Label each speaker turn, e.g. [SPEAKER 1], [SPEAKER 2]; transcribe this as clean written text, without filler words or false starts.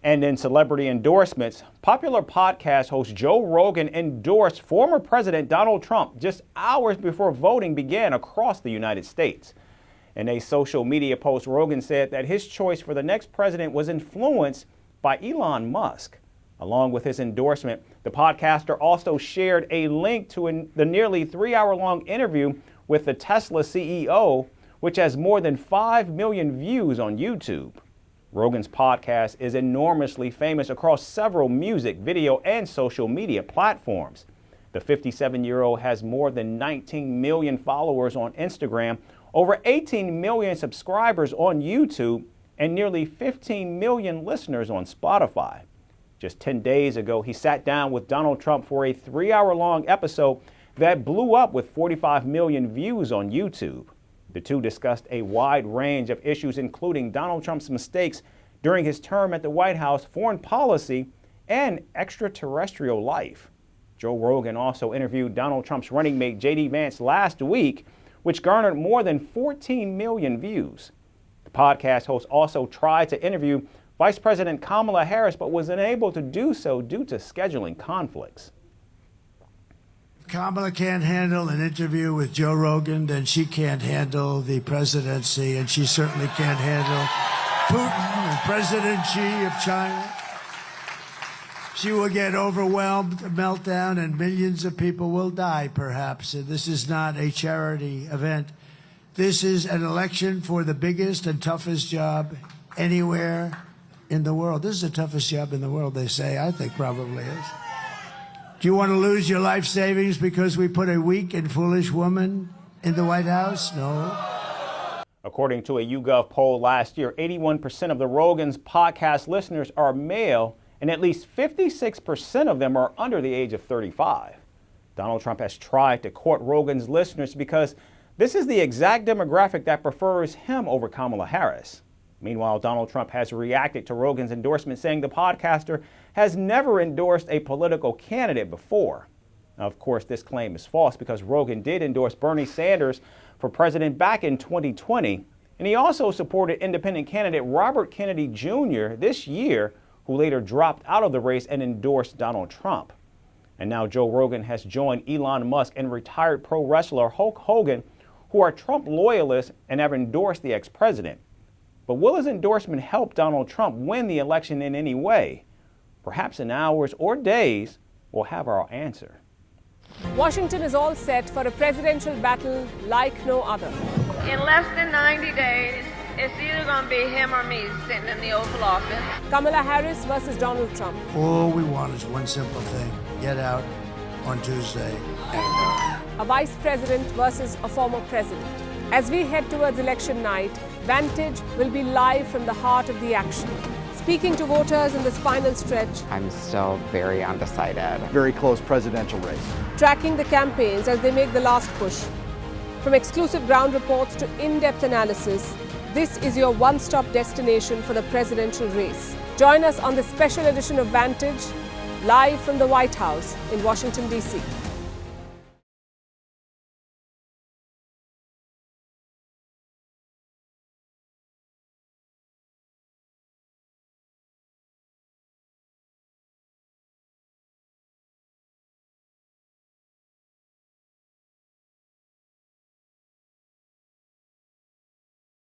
[SPEAKER 1] And in celebrity endorsements, popular podcast host Joe Rogan endorsed former President Donald Trump just hours before voting began across the United States. In a social media post, Rogan said that his choice for the next president was influenced by Elon Musk. Along with his endorsement, the podcaster also shared a link to the nearly 3-hour-long interview with the Tesla CEO, which has more than 5 million views on YouTube. Rogan's podcast is enormously famous across several music, video, and social media platforms. The 57-year-old has more than 19 million followers on Instagram, over 18 million subscribers on YouTube, and nearly 15 million listeners on Spotify. Just 10 days ago, he sat down with Donald Trump for a 3-hour-long episode that blew up with 45 million views on YouTube. The two discussed a wide range of issues, including Donald Trump's mistakes during his term at the White House, foreign policy, and extraterrestrial life. Joe Rogan also interviewed Donald Trump's running mate J.D. Vance last week, which garnered more than 14 million views. The podcast host also tried to interview Vice President Kamala Harris, but was unable to do so due to scheduling conflicts.
[SPEAKER 2] Kamala can't handle an interview with Joe Rogan, then she can't handle the presidency, and she certainly can't handle Putin and President Xi of China. She will get overwhelmed, a meltdown, and millions of people will die, perhaps. This is not a charity event. This is an election for the biggest and toughest job anywhere in the world. This is the toughest job in the world, they say. I think probably is. Do you want to lose your life savings because we put a weak and foolish woman in the White House? No.
[SPEAKER 1] According to a YouGov poll last year, 81% of the Rogan's podcast listeners are male, and at least 56% of them are under the age of 35. Donald Trump has tried to court Rogan's listeners because this is the exact demographic that prefers him over Kamala Harris. Meanwhile, Donald Trump has reacted to Rogan's endorsement, saying the podcaster has never endorsed a political candidate before. Now, of course, this claim is false because Rogan did endorse Bernie Sanders for president back in 2020, and he also supported independent candidate Robert Kennedy Jr. this year, who later dropped out of the race and endorsed Donald Trump. And now Joe Rogan has joined Elon Musk and retired pro wrestler Hulk Hogan, who are Trump loyalists and have endorsed the ex-president. But will his endorsement help Donald Trump win the election in any way? Perhaps in hours or days, we'll have our answer.
[SPEAKER 3] Washington is all set for a presidential battle like no other.
[SPEAKER 4] In less than 90 days, it's either going to be him or me sitting in the Oval Office.
[SPEAKER 3] Kamala Harris versus Donald Trump.
[SPEAKER 2] All we want is one simple thing. Get out on Tuesday.
[SPEAKER 3] A vice president versus a former president. As we head towards election night, Vantage will be live from the heart of the action. Speaking to voters in this final stretch.
[SPEAKER 5] I'm still very undecided.
[SPEAKER 6] Very close presidential race.
[SPEAKER 3] Tracking the campaigns as they make the last push. From exclusive ground reports to in-depth analysis, this is your one-stop destination for the presidential race. Join us on this special edition of Vantage, live from the White House in Washington, D.C.